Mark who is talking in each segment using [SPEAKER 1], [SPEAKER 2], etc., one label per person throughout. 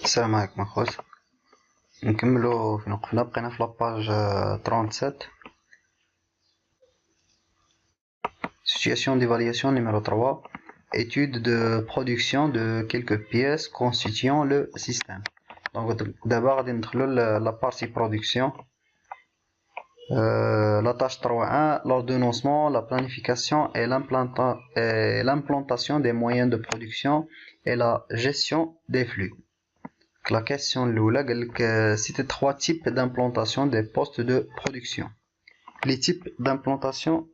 [SPEAKER 1] السلام عليكم اخوات. نكملو فين وقفنا. بقينا في لاباج 37. Situation d'évaluation numéro 3. Étude de production de quelques pièces constituant le système. Donc d'abord غادي ندخلو la partie production. La tâche 3.1, l'ordonnancement, la planification et l'implantation des moyens de production et la gestion des flux. La question الأولى قال لك cite 3 types d'implantation des postes de production. Les types d'implantation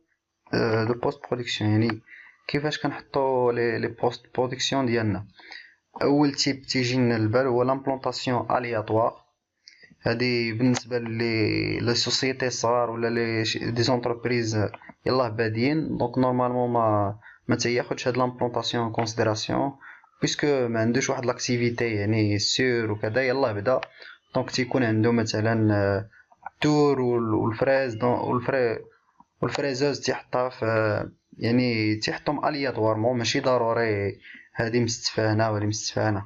[SPEAKER 1] de post production يعني كيفاش كنحطوا les postes de production ديالنا. أول تيب تيجي لنا البال هو l'implantation aléatoire. هذه بالنسبة لي سوسيتي صغار ولا دي زونتربريز يلاه بادين، دونك نورمالمون ما تياخدش هاد لامبلونطاسيون ان كونسيديراسيون بيسكو ما عندوش واحد لاكتيفيتي يعني سور وكذا يلاه بدا. دونك تيكون عنده مثلا تور والفريز والفريزوز تيحطها في يعني تيحطهم الياتوارمون، ماشي ضروري هادي مستفاه هنا وهادي مستفاه هنا.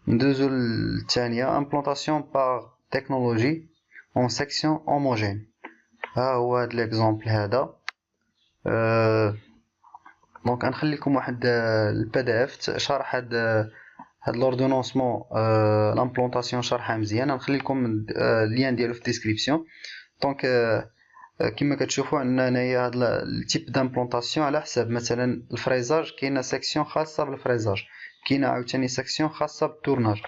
[SPEAKER 1] ندوزو الثانية امبلونطاسيون باغ تكنولوجي اون سيكسيون هوموجين. ها هو هاد ليكزومبل هذا. دونك غنخلي لكم واحد البي دي اف شرح هاد لوردونونسمون لامبلونطاسيون شرحها مزيان. غنخلي لكم اللين ديالو في الديسكريبسيون. دونك كما كتشوفوا عندنا هنايا هاد التيب دامبلونطاسيون على حساب مثلا الفريزاج. كاينه سيكسيون خاصه بالفريزاج، كاينه عاوتاني سيكسيون خاصه بالتورناج،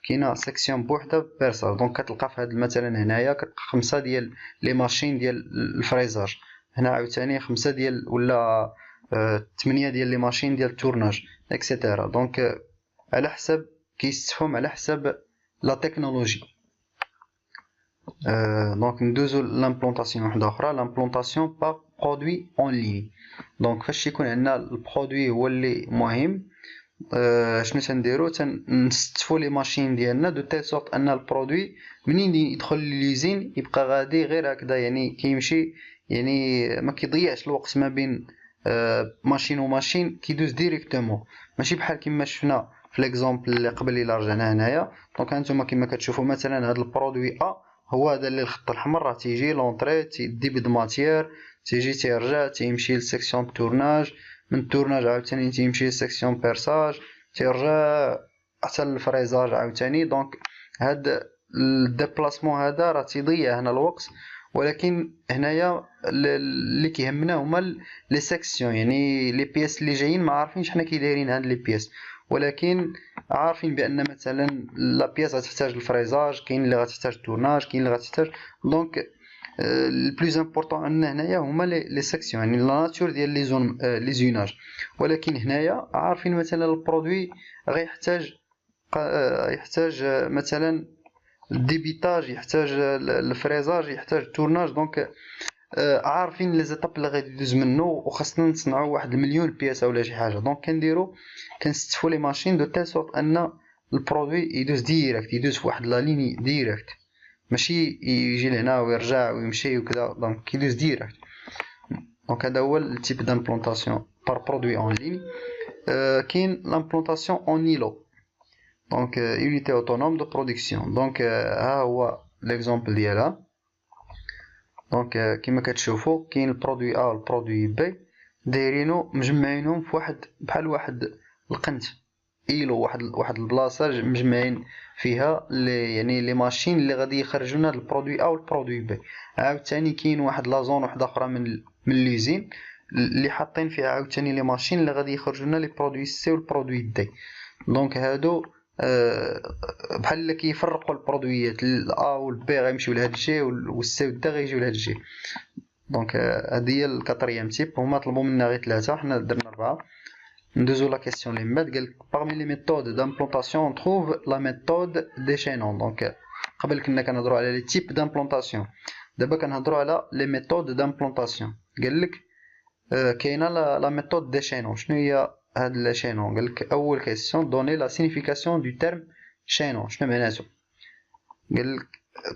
[SPEAKER 1] كاينه سيكسيون بوحده بيرسال. دونك كتلقى في هاد مثلا هنايا 5 ديال لي ماشين ديال الفريزاج، هنا عاوتاني 5 ديال ولا 8 ديال لي ماشين ديال التورناج اكسيتيرا. دونك على حساب كيستفهم على حساب لا تكنولوجي. دونك ندوزو لامبلونطاسيون وحده اخرى، لامبلونطاسيون با برودوي اون لين. دونك فاش يكون عندنا البرودوي هو اللي مهم، شنو تنديرو؟ تنستفو لي ماشين ديالنا دو تيل سورت ان البرودوي منين يدخل ليزين يبقى غادي غير هكذا، يعني كيمشي يعني ما كيضيعش الوقت ما بين ماشين وماشين، كيدوز ديريكتومون. ماشي بحال كيما شفنا في ليكزومبل اللي قبل الى رجعنا هنايا. دونك هانتوما كيما كتشوفوا مثلا هذا البرودوي هو هذا اللي الخط الحمر راه تيجي لونطري تيدي د ماتيير، تيجي تيرجع تيمشي لسيكسيون تورناج، من التورناج عاوتاني تيمشي لسيكسيون بيرساج، تيرجع حتى للفريزاج عاوتاني. دونك هاد الديبلاسمون هذا راه تيضيع هنا الوقت. ولكن هنايا اللي كيهمنا هما لي سيكسيون، يعني لي بياس اللي جايين ما عارفينش حنا كي دايرين هاد لي بياس، ولكن عارفين بان مثلا لا بياس غتحتاج الفريزاج، كاين اللي غتحتاج تورناج، كاين اللي غتحتاج. دونك البلوز امبورطون عندنا هنايا هما لي سيكسيون، يعني لا ناتور ديال لي زون لي زوناج. ولكن هنايا عارفين مثلا البرودوي غيحتاج يحتاج مثلا الديبيتاج، يحتاج الفريزاج، يحتاج التورناج. دونك عارفين لي زيتاب اللي غادي يدوز منه، وخاصنا نصنعوا واحد المليون بياسه ولا شي حاجه. دونك كنستفوا لي ماشين دو تيل سورت ان البرودوي يدوز ديريكت، يدوز في واحد لا ليني ديريكت، ماشي يجي لهنا ويرجع ويمشي وكذا. دونك كيدوز ديريكت. دونك هذا هو التيب دامبلونطاسيون بار برودوي اون لين. كاين لامبلونطاسيون اون نيلو، دونك يونيتي اوتونوم دو برودكسيون. دونك ها هو ليكزومبل ديالها. دونك كيما كتشوفوا كاين البرودوي والبرودوي بي دايرينو مجمعينهم في واحد بحال واحد القنت ايلو، واحد البلاصه مجمعين فيها يعني لي ماشين اللي غادي يخرجوا لنا البرودوي والبرودوي بي. عاوتاني كاين واحد لا زون وحده اخرى من ليزين اللي حاطين فيها عاوتاني لي ماشين اللي غادي يخرجوا لنا لي برودوي سي والبرودوي دي. دونك هادو بحال اللي كيفرقوا البرودويات، الا والبي غيمشيو لهاد الجي والسي والدي غيجيو لهاد الجي. دونك هادي هي الكاتريام تيب. هما طلبوا منا غير 3، حنا درنا 4. ندوزو لا كيسيون اللي مات. قالك parmi les méthodes d'implantation on trouve la méthode d'échaînon. دونك قبل كنا كنهضروا على لي تيب دامبلونطاسيون، دابا كنهضروا على لي ميثود دامبلونطاسيون. قالك كاينه لا ميثود ديشينون. شنو هي هاد لاشينون؟ قالك اول كيسيون دوني لا سينيفيكاسيون دو تيرم شينون. شنو معناتو؟ قالك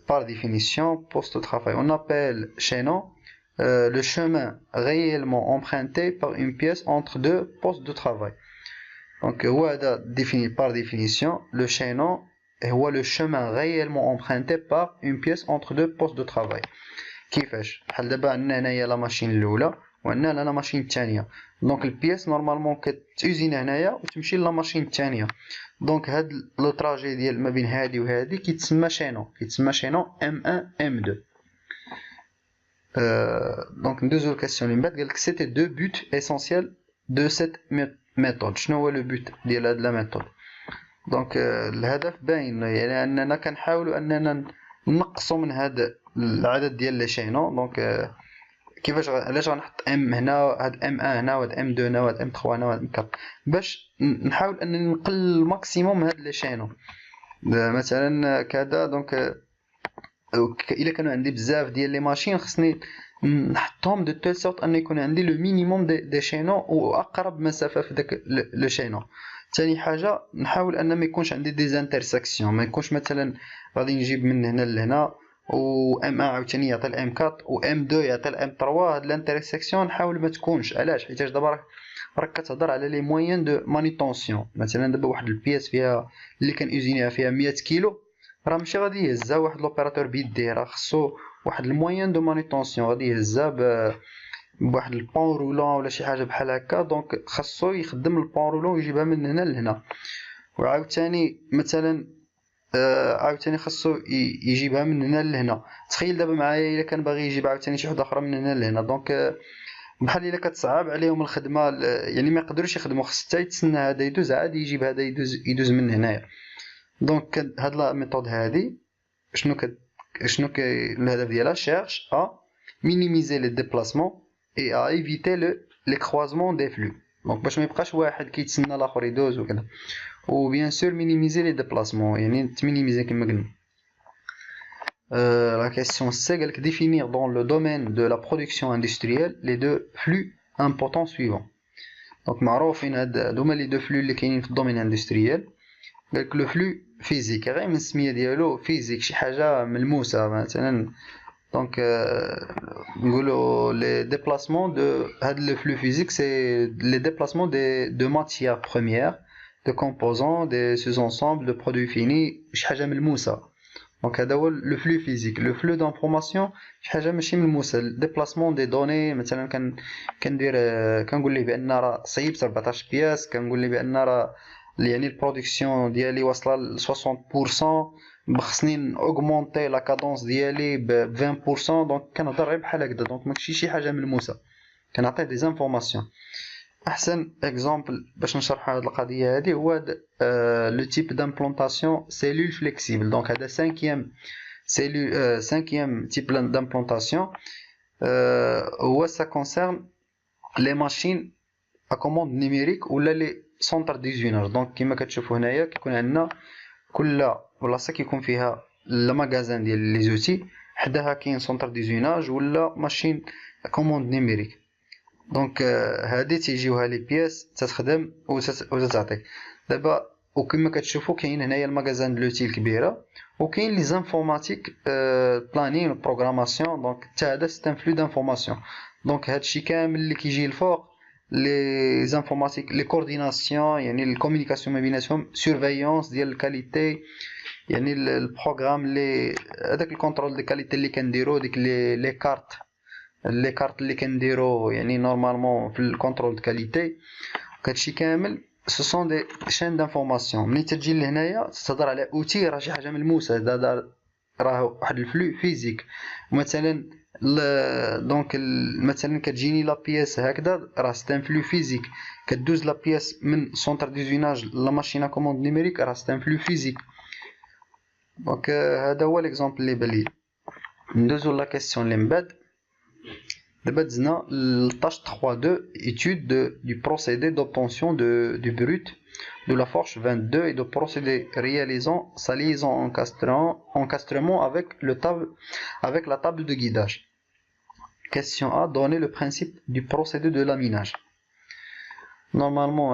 [SPEAKER 1] par définition poste de travail on appelle chaînon le chemin réellement emprunté par une pièce entre deux postes de travail. Donc هو هذا défini par définition le chaînon هو لو chemin réellement emprunté par une pièce entre deux postes de travail. كيفاش؟ بحال دابا عندنا هنايا لا ماشين الاولى وعندنا لا ماشين الثانيه. دونك البياس نورمالمون كتوزين هنايا وتمشي لا ماشين الثانيه. دونك هاد لو تراجي ديال ما بين هادي وهادي كيتسمى شينو M1 M2. دونك ندوزو الكاستيون اللي من بعد. قالك سيتي دو بوت اسونسيال دو سيت ميثود. شنو هو لو بوت ديال هاد لا ميثود؟ دونك الهدف باين، يعني اننا كنحاولوا اننا نقصوا من هذا العدد ديال لي شينو. دونك كيفاش علاش غنحط ام هنا، هاد ام 1 هنا، وهاد ام 2 هنا، وهاد ام 3 هنا، وهاد ام 4، باش نحاول انني نقلل الماكسيموم هاد لي شينو. مثلا كذا. دونك الا كانوا عندي بزاف ديال لي ماشين خصني نحطهم دو تيل سورت ان يكون عندي لو مينيموم دي شينو واقرب مسافه في داك لو شينو. ثاني حاجه نحاول ان ما يكونش عندي دي انترسيكسيون، ما يكونش مثلا غادي نجيب من هنا لهنا و ام 1 عاوتاني يعطي الام 4 و ام 2 يعطي الام 3. هاد الانترسيكسيون نحاول ما تكونش. علاش؟ حيت دابا راك كتهضر على لي موين دو مانيتونسيون. مثلا دابا واحد البياس فيها اللي كنوزينيها فيها 100 كيلو، راه ماشي غادي يهزها واحد لوبيراتور بيديه، راه خصو واحد الموين دو مانيتونسيون غادي يهزها بواحد البون رولون ولا شي حاجه بحال هكا. دونك خاصو يخدم البون رولون ويجيبها من هنا لهنا. وعاوتاني مثلا عاوتاني خاصو يجيبها من هنا لهنا. تخيل دابا معايا الا كان باغي يجيب عاوتاني شي وحده اخرى من هنا لهنا، دونك بحال الا كتصعب عليهم الخدمه، يعني ما يقدروش يخدموا، خص حتى يتسنى هذا يدوز عاد يجيب هذا يدوز من هنايا. دونك هاد لا ميثود هادي شنو الهدف ديالها؟ cherche à minimiser les déplacements et à éviter les croisements des flux. دونك باش ما يبقاش واحد كيتسنى الاخر يدوز وكذا. و bien sûr minimiser les déplacements، يعني تمينيميزي كما قلنا. La question C قالك définir dans le domaine de la production industrielle les deux flux importants suivants. دونك معروفين هادوما لي دو فلو اللي كاينين في الدومين اندستريال. قالك لو فلو فيزيك، غير من السميه ديالو فيزيك، شي حاجه ملموسه مثلا. دونك نقولوا لي ديبلاسمون دو هاد لو فلو فيزيك سي لي ديبلاسمون دو ماتيير بروميير، دو كومبوزون، دي سوز انسامبل، دو برودوي فيني، شي حاجه ملموسه. دونك هذا هو لو فلو فيزيك. لو فلو دانفورماسيون شي حاجه ماشي ملموسه، ديبلاسمون دي دوني. مثلا كندير كنقول ليه بان راه صيبت 14 بياس، كنقول ليه بان راه يعني البرودكسيون ديالي واصله ل 60%، خصني اوغمونطي لا كادونس ديالي ب 20%. دونك كنهضر غير بحال هكذا. دونك ماشي شي حاجه ملموسه، كنعطيه دي زانفورماسيون. احسن اكزامبل باش نشرح هذه القضيه هذه هو لو تيب دامبلونطاسيون سيلول فليكسيبل. دونك هذا cinquième type d'implantation. هو ça concerne les machines à commande numérique ولا لي سونتر ديزيوناج. دونك كما كتشوفوا هنايا كيكون عندنا كل بلاصه كيكون فيها المغازان ديال لي زوتي، حداها كاين سونتر ديزيوناج ولا ماشين كوموند نيميريك. دونك هادي تيجيوها لي بياس تتخدم وتتعطيك دابا. وكما كتشوفوا كاين هنايا المغازان دلوتي الكبيره، وكاين لي زانفورماتيك بلانين بروغراماسيون. دونك حتى هذا سيستم فلو دانفورماسيون. دونك هادشي كامل اللي كيجي الفوق لي زانفورماتيك، لي كورديناسيون، يعني الكومونيكاسيون ما بيناتهم، سيرفيونس ديال الكاليتي، يعني البروغرام اللي هذاك الكونترول ديال الكاليتي اللي كنديرو، ديك لي كارت اللي كنديرو يعني نورمالمون في الكونترول ديال الكاليتي. هادشي كامل سو سون دي شين دانفورماسيون. ملي تجي لهنايا تهضر على اوتي، راه شي حاجه ملموسه، راه واحد الفلو فيزيك. مثلا دونك مثلا كتجيني لا بياس هكذا، راه ستان فلو فيزيك. كدوز لا بياس من سونتر ديزيوناج لا ماشينا كوموند نيميريك، راه ستان فلو فيزيك. دونك هذا هو ليكزامبل اللي بالي. ندوزو لا كيسيون اللي من بعد. دابا دزنا لطاش 3.2 étude du procédé d'obtention du brut de la forge 22 et de procédé réalisant sa liaison encastrement avec la table de guidage. Question A. Donner le principe du procédé de laminage. Normalement,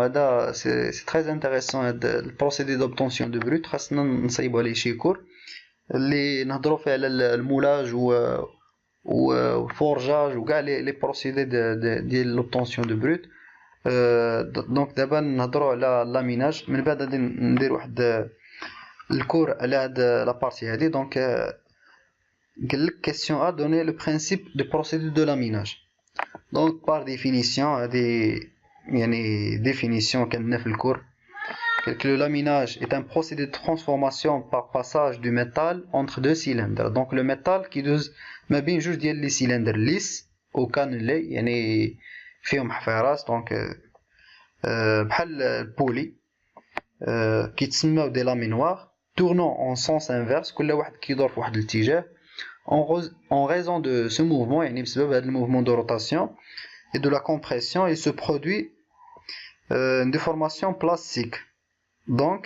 [SPEAKER 1] c'est très intéressant le procédé d'obtention de brut. خاصنا نصايبوا عليه شي كور اللي نهضروا فيه على المولاج والفورجاج وكاع لي بروسيدي ديال لوبطونسيون دو بروت. دونك دابا نهضروا على لاميناج. من بعد غادي ندير واحد الكور على هاد لابارتي هادي. دونك قالك كيسيون ا دوني لو برينسيپ دو بروسيدور دو لاميناج. دونك بار ديفينيسيون هادي يعني ديفينيسيون كندنا في الكور. قالك لو لاميناج est un procédé de transformation par passage du métal entre deux cylindres. donc le métal كيدوز ما بين جوج ديال لي سيلندر ليس او كانلي يعني فيهم حفيراس. دونك بحال البولي كيتسماو دي لامينوار tournant en sens inverse. كل واحد كيدور في واحد الاتجاه en raison de ce mouvement يعني بسبب هذا الموفمون دو روتاسيون et de la compression il se produit une déformation plastique. donc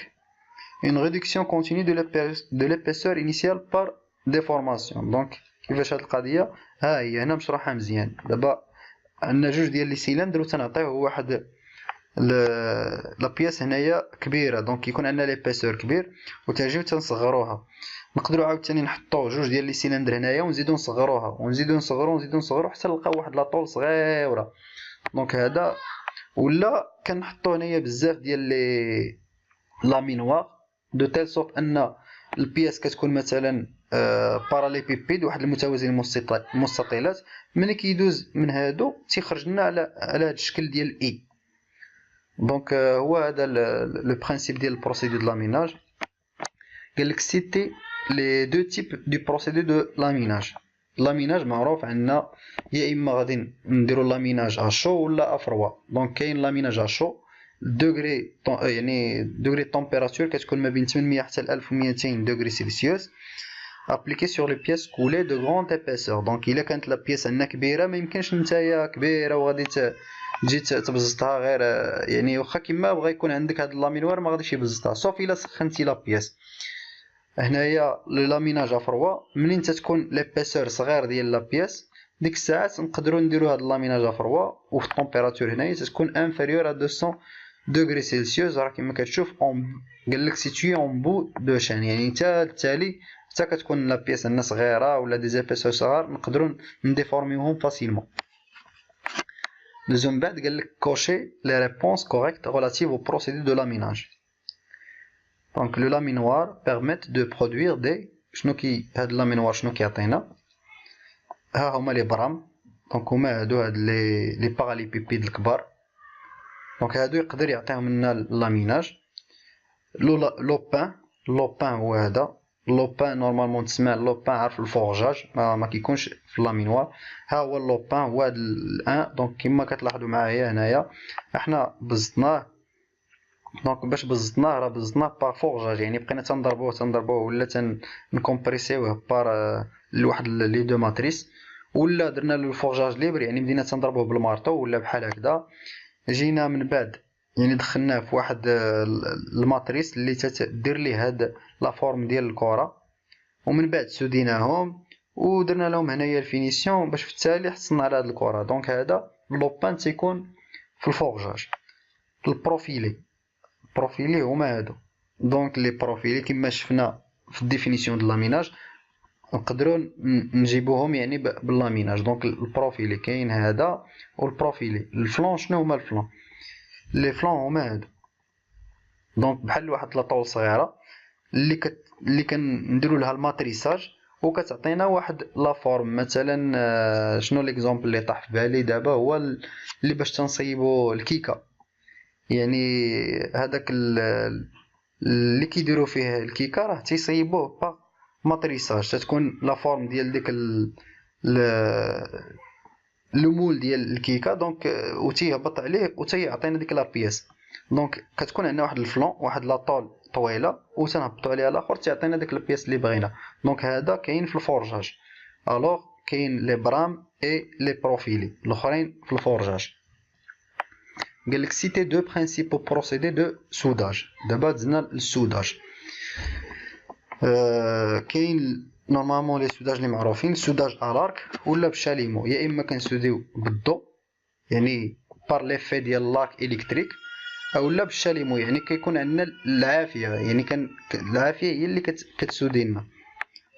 [SPEAKER 1] une réduction continue de l'épaisseur initiale par déformation. donc كيفاش هاد القضيه ها هي هنا مشروحه مزيان. دابا عندنا جوج ديال لي سيلندر وتنعطيوه واحد لا بياس هنايا كبيره. دونك كيكون عندنا ليبيسور كبير وتجيو تنصغروها. نقدروا عاوتاني نحطوا جوج ديال لي سيلندر هنايا ونزيدو نصغروها ونزيدو نصغرو حتى نلقاو واحد لاطول صغيره. دونك هذا ولا كنحطوا هنايا بزاف ديال لي لامينوار دو تيل سورت ان البياس كتكون مثلا باراليبيبيد واحد المتوازي المستطيلات. ملي كيدوز من هادو تيخرج لنا على هذا الشكل ديال اي. دونك هو هذا لو برينسيپ ديال البروسيدور دو لاميناج. قالك سيتي لي دو تيب دو بروسيدور دو لاميناج. لاميناج معروف عندنا يا اما غادي نديرو لاميناج ا شو ولا ا فروا. دونك كاين لاميناج ا شو دوغري يعني دوغري طومبيراتور كتكون ما بين 800 حتى 1200 دوغري سيلسيوس appliqué sur les pièces coulées de grande épaisseur. donc الا كانت لا بياس عندنا كبيره ما يمكنش نتايا كبيره وغادي تجي تبزطها غير يعني واخا كيما بغا يكون عندك هاد اللامينوار ما غاديش يبزطها صوف الا سخنتي لا بياس. هنايا لو لاميناج افروا منين تتكون ليبيسور صغير ديال لا بياس ديك الساعات نقدروا نديرو هاد اللاميناج افروا وفي الطومبيراتور هنايا تتكون انفيريور ا 200 دوغري سيلسيوس. راه كما كتشوف قالك سيتوي اون بو دو شان يعني حتى التالي حتى كتكون لا بياس عندنا صغيره ولا دي زيبيسور صغار نقدروا نديفورميوهم فاسيلمون. دوزيام بعد قالك كوشي لي ريبونس كوريكت ريلاتيف او بروسيدور دو لاميناج. دونك لو لامينوار بيرميت دو برودوير دي شنو كي هاد اللامينوار شنو كيعطينا. ها هما لي برام. دونك هما هادو هاد لي باراليبيبيد الكبار. دونك هادو يقدر يعطيهم لنا اللاميناج. لوبان هو هذا. لوبان نورمالمون تسمع لوبان عارف الفورجاج ما كيكونش في اللامينوار. ها هو اللوبان هو هاد الان. دونك كما كتلاحظوا معايا هنايا احنا بزطناه. دونك باش بزطناه راه بزطناه بار فورجاج يعني بقينا تنضربوه ولا نكومبريسيوه بار لواحد لي دو ماتريس ولا درنا له الفورجاج ليبر يعني بدينا تنضربوه بالمارطو ولا بحال هكذا. جينا من بعد يعني دخلناه في واحد الماتريس اللي تدير ليه هاد لا فورم ديال الكره ومن بعد سوديناهم ودرنا لهم هنايا الفينيسيون باش في التالي حصلنا على هاد الكره. دونك هذا لوبان تيكون في الفورجاج. البروفيلي هما هادو. دونك لي بروفيلي كما شفنا في الديفينيسيون د لاميناج نقدروا نجيبوهم يعني باللاميناج. دونك البروفيلي كاين هذا والبروفيلي. الفلون شنو هما الفلون؟ لي فلون هما هادو. دونك بحال واحد لاطول صغيره اللي كنديروا لها الماتريساج وكتعطينا واحد لا فورم. مثلا شنو ليكزامبل اللي طاح في بالي دابا هو اللي باش تنصيبوا الكيكه يعني هذاك اللي كيديروا فيه الكيكه راه تيصيبوه با ماتريساج تتكون لا فورم ديال ديك المول ديال الكيكه. دونك وتيهبط عليه وتيعطينا ديك لا بياس. دونك كتكون عندنا واحد الفلون واحد لاطول طويله وتنهبطوا عليها الاخر تعطينا ديك البياس اللي بغينا. دونك هذا كاين في الفورجاج. الوغ كاين لي برام اي لي بروفيلي الاخرين في الفورجاج. قالك سيتي دو برينسيپو بروسيدي دو سوداج. دابا دزنا للسوداج. كاين نورمالمون لي سوداج اللي معروفين السوداج الارك ولا بالشاليمو. يا اما كنسوديو بالضو يعني بار ليفي ديال لاك الكتريك اولا بالشاليمو يعني كيكون عندنا العافيه يعني العافيه هي اللي كتسودي لنا.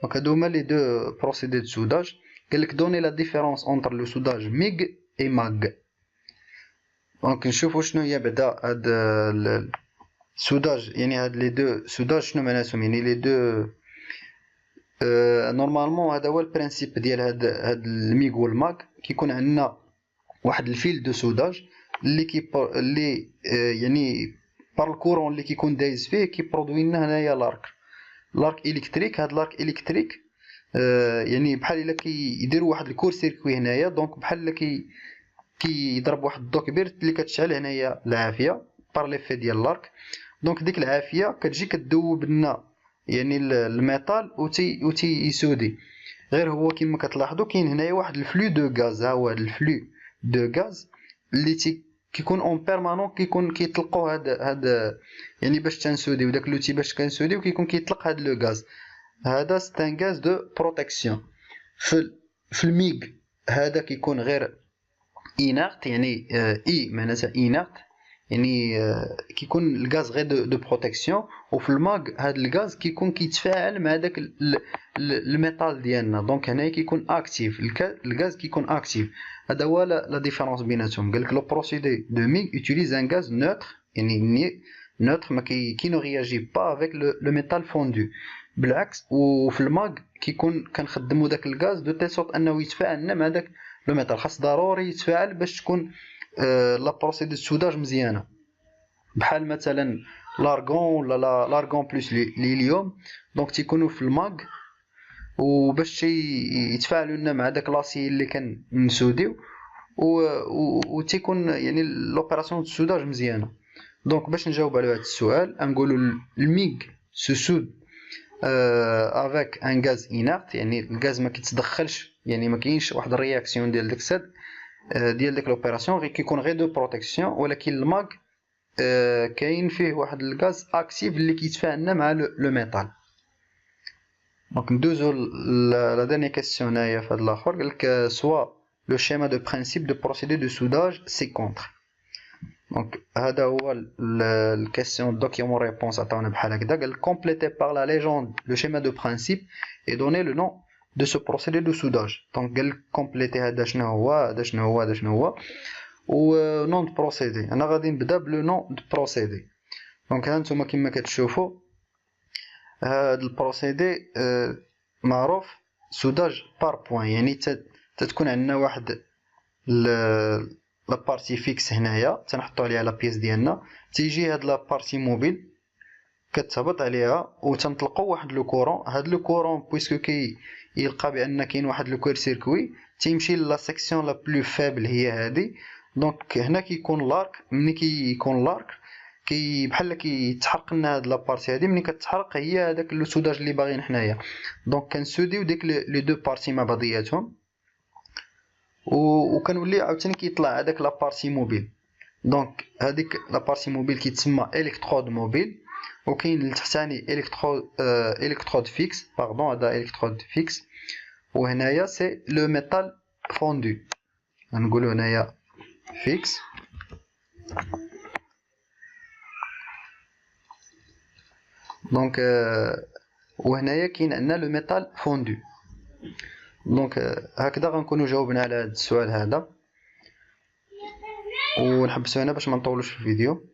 [SPEAKER 1] دونك هادو هما لي دو بروسيدي دو سوداج. قالك دوني لا ديفيرونس اونتر لو سوداج ميغ اي ماغ. دونك نشوفوا شنو هي بعدا هاد سوداج يعني هاد لي دو سوداج شنو معناتهم يعني لي دو نورمالمون هذا هو البرانسيب ديال هاد الميغ والماغ. كيكون عندنا واحد الفيل دو سوداج اللي يعني بار الكورون اللي كيكون دايز فيه كيبرودوي لنا هنايا لارك الكتريك. هاد لارك الكتريك يعني بحال الا كيديروا واحد الكور سيركوي هنايا، دونك بحال الا كيضرب واحد الضو كبير اللي كتشعل هنايا العافيه بار ليفي ديال لارك. دونك ديك العافيه كتجي كدوب لنا يعني الميتال وتي يسودي. غير هو كما كتلاحظوا كاين هنايا واحد الفلو دو غاز، ها هو هاد الفلو دو غاز اللي كيكون اون بيرمانون كيكون كيطلقوا هاد يعني باش تنسوديو داك لوتي باش كنسوديو كيكون كيطلق هاد لو غاز. هذا ستان غاز دو بروتيكسيون. في الميغ هذا كيكون غير انارت يعني اي معناتها انارت يعني كيكون الغاز غير دو بروتيكسيون. وفي الماغ هذا الغاز كيكون كيتفاعل مع داك الميتال ديالنا، دونك هنا كيكون اكتيف الغاز كيكون اكتيف. هذا هو لا ديفيرونس بيناتهم. قالك لو بروسيدي دو ميغ يوتيليز ان غاز نوتر يعني نوتر ما كي نو رياجي با افيك لو ميتال فوندو. بالعكس وفي الماغ كيكون كنخدموا داك الغاز دو تيل سورت انه يتفاعل لنا مع داك لو ميتال. خاص ضروري يتفاعل باش تكون لا بروسيدي السوداج مزيانه. بحال مثلا لارغون ولا لارغون بلس ليليوم، دونك تيكونوا في الماغ وباش يتفاعلوا لنا مع داك لاسي اللي كنسوديو وتيكون يعني لوبيراسيون السوداج مزيانه. دونك باش نجاوب على هذا السؤال نقولوا الميغ سو سود افيك ان غاز انارت يعني الغاز ما كيتدخلش يعني ما كاينش واحد الرياكسيون ديال داك السد ديال ديك لوبيراسيون غير كيكون غير دو بروتيكسيون. ولكن الماغ كاين فيه واحد الغاز اكتيف اللي كيتفاعل مع لو ميتال. دونك ندوزو لا دانيير كيسيون هنايا في هاد الاخر. قالك سوا لو شيما دو برينسيپ دو بروسيدي دو سوداج سي كونتر. دونك هذا هو الكيسيون دوكيومون ريبونس عطاونا بحال هكذا. قال كومبليتي بار لا ليجوند لو شيما دو برينسيپ اي دوني لو نون دو سو بروسيدي دو سوداج. دونك قال كومبليتي هذا شنو هو هذا شنو هو هذا شنو هو و نون دو بروسيدي. انا غادي نبدا بلو نون دو بروسيدي. دونك ها نتوما كما كتشوفوا هاد البروسيدي معروف سوداج بار بوين يعني تتكون عندنا واحد لا بارتي فيكس هنايا تنحطوا عليها لا بيس ديالنا. تيجي هاد لا بارتي موبيل كتهبط عليها وتنطلقوا واحد لو كورون. هاد لو كورون بويسكو يلقى بان كاين واحد لو كور سيركوي تيمشي لا سيكسيون لا بلو فابل هي هادي. دونك هنا كيكون لارك. ملي كيكون لارك بحال كيتحرق لنا هاد لابارتي هادي. ملي كتحرق هي هذاك لو سوداج اللي باغيين حنايا. دونك كنسوديو ديك لي دو بارتي مع بعضياتهم وكنولي عاوتاني كيطلع هذاك لابارتي موبيل. دونك هذيك لابارتي موبيل كيتسمى الكترود موبيل. وكاين لتحتاني الكترود فيكس باردون هذا الكترود فيكس. وهنايا سي لو ميتال فوندو غنقولوا هنايا فيكس. دونك وهنايا كاين عندنا لو ميتال فوندو. دونك هكذا غنكونوا جاوبنا على هذا السؤال هذا ونحبسوا هنا باش ما نطولوش في الفيديو.